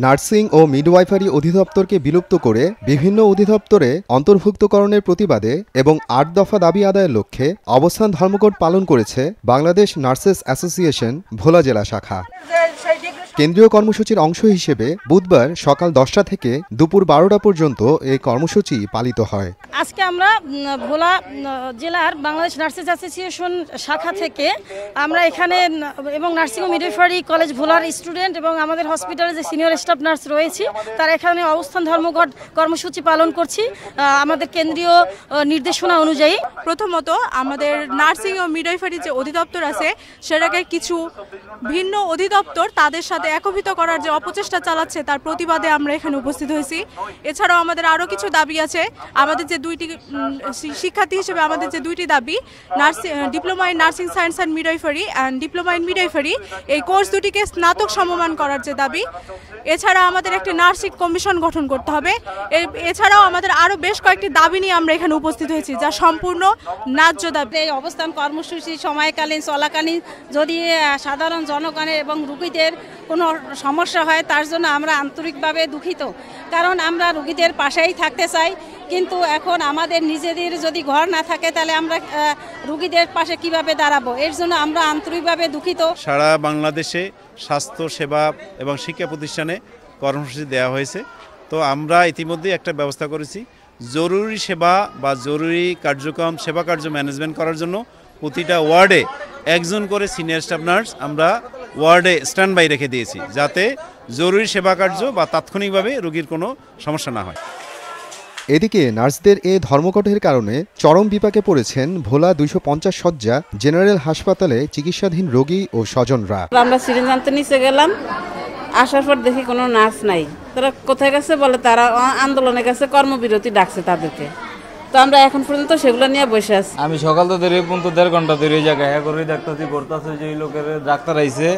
Nursing ও midwifery অধিদপ্তরকে বিলুপ্ত করে বিভিন্ন অধিদপ্তরে অন্তর্ভুক্তকরণের প্রতিবাদে এবং ৮ দফা দাবি আদায়ের লক্ষ্যে অবস্থান ধর্মঘট পালন করেছে বাংলাদেশ নার্সেস অ্যাসোসিয়েশন ভোলা জেলা শাখা। কেন্দ্রীয় কর্মসূচির অংশ হিসেবে বুধবার সকাল 10টা থেকে দুপুর 12টা পর্যন্ত এই কর্মসূচি পালিত হয়। আজকে আমরা ভোলা জেলার বাংলাদেশ নার্সেস অ্যাসোসিয়েশন শাখা থেকে আমরা এখানে এবং নার্সিং ও মিডওয়াইফারি কলেজ ভোলার স্টুডেন্ট এবং আমাদের হসপিটালে যে সিনিয়র স্টাফ নার্স রয়েছি তারা এখানে অবস্থান ধর্মঘট কর্মসূচি পালন করছি আমাদের কেন্দ্রীয় নির্দেশনা অনুযায়ী। প্রথমত আমাদের নার্সিং ও মিডওয়াইফারি যে অধিদপ্তর আছে সেটাকে কিছু ভিন্ন অধিদপ্তর তাদের সাথে একত্রিত করার যে অপচেষ্টা চালাচ্ছে তার প্রতিবাদে আমরা এখানে উপস্থিত হয়েছি। এছাড়াও আমাদের আরও কিছু দাবি আছে। আমাদের যে দুইটি শিক্ষার্থী হিসেবে আমাদের যে দুইটি দাবি, diploma in nursing science and midwifery and diploma in midwifery, এই কোর্স দুটিকে স্নাতক সমমান করার যে দাবি। এছাড়া আমাদের একটি নার্সিং কমিশন গঠন করতে হবে। এছাড়াও আমাদের আরও বেশ কয়েকটি দাবি নিয়ে আমরা এখানে উপস্থিত হয়েছি যা সম্পূর্ণ ন্যায্য দাবি। এই অবস্থান কর্মসূচি সময়কালীন চলাকালীন যদি সাধারণ জনগণের এবং রোগীদের কোনো সমস্যা হয় তার জন্য আমরা আন্তরিকভাবে দুঃখিত, কারণ আমরা রোগীদের পাশেই থাকতে চাই, কিন্তু এখন আমাদের নিজেদের যদি ঘর না থাকে তাহলে আমরা রোগীদের পাশে কিভাবে দাঁড়াবো, এর জন্য আমরা আন্তরিকভাবে দুঃখিত। সারা বাংলাদেশে স্বাস্থ্য সেবা এবং শিক্ষা প্রতিষ্ঠানে কর্মসূচি দেওয়া হয়েছে। তো আমরা ইতিমধ্যে একটা ব্যবস্থা করেছি, জরুরি সেবা বা জরুরি কার্যক্রম সেবা কার্য ম্যানেজমেন্ট করার জন্য প্রতিটা ওয়ার্ডে একজন করে সিনিয়র স্টাফ নার্স আমরা ওয়ার্ডে স্ট্যান্ড বাই রেখে দিয়েছি, যাতে জরুরি সেবা কার্য বা তাৎক্ষণিকভাবে রোগীর কোনো সমস্যা না হয়। এদিকে নার্সদের এই ধর্মঘটের কারণে চরম বিপাকে পড়েছেন ভোলা 250 শয্যা জেনারেল হাসপাতালে চিকিৎসাধীন রোগী ও স্বজনরা। আমরা সিরিঞ্জ আনতে নিচে গেলাম, আসার পর দেখি কোনো নার্স নাই। তারা কোথায় গেছে বলে তারা আন্দোলনে গেছে, কর্মবিরতি ডাকছে তাদেরকে। তো আমরা এখন পর্যন্ত সেগুলো নিয়ে বসে আছি। আমি সকাল তো ধরে পর্যন্ত 1.5 ঘন্টা ধরে এই জায়গায় করে দেখতেছি করতেছে যে লোকের ডাক্তার আইছে,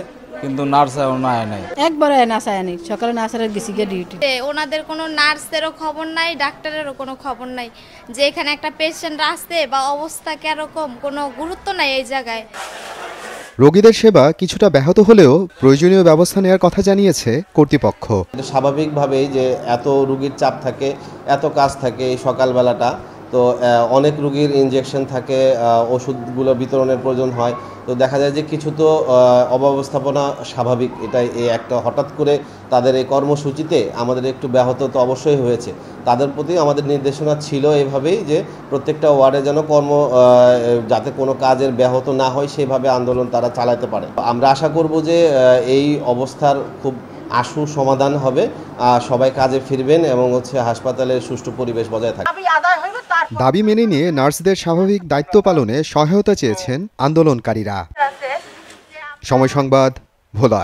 কিন্তু নার্স নাই। একবার নার্স আয়নি, সকালে নার্সের গেছি গিয়ে ডিউটি। ওনাদের কোনো নার্সেরও খবর নাই, ডাক্তারেরও কোনো খবর নাই যে এখানে একটা পেশেন্ট আসছে বা অবস্থা কিরকম, কোনো গুরুত্ব নাই এই জায়গায়। রোগীদের সেবা কিছুটা ব্যাহত হলেও প্রয়োজনীয় ব্যবস্থা নেওয়ার কথা জানিয়েছে কর্তৃপক্ষ। স্বাভাবিকভাবেই যে এত রোগীর চাপ থাকে, এত কাজ থাকে এই সকালবেলাটা, তো অনেক রোগীর ইনজেকশন থাকে, ওষুধগুলো বিতরণের প্রয়োজন হয়। তো দেখা যায় যে কিছু তো অব্যবস্থাপনা স্বাভাবিক, এটাই এই একটা হঠাৎ করে তাদের এই কর্মসূচিতে আমাদের একটু ব্যাহত তো অবশ্যই হয়েছে। তাদের প্রতি আমাদের নির্দেশনা ছিল এভাবেই যে প্রত্যেকটা ওয়ার্ডে যেন যাতে কোনো কাজের ব্যাহত না হয় সেভাবে আন্দোলন তারা চালাতে পারে। আমরা আশা করব যে এই অবস্থার খুব আশু সমাধান হবে, সবাই কাজে ফিরবেন এবং হাসপাতালের সুষ্ঠু পরিবেশ বজায় থাকবে। দাবি মেনে নিয়ে নার্সদের স্বাভাবিক দায়িত্ব পালনে সহায়তা চেয়েছেন আন্দোলনকারীরা। সময় সংবাদ, ভোলা।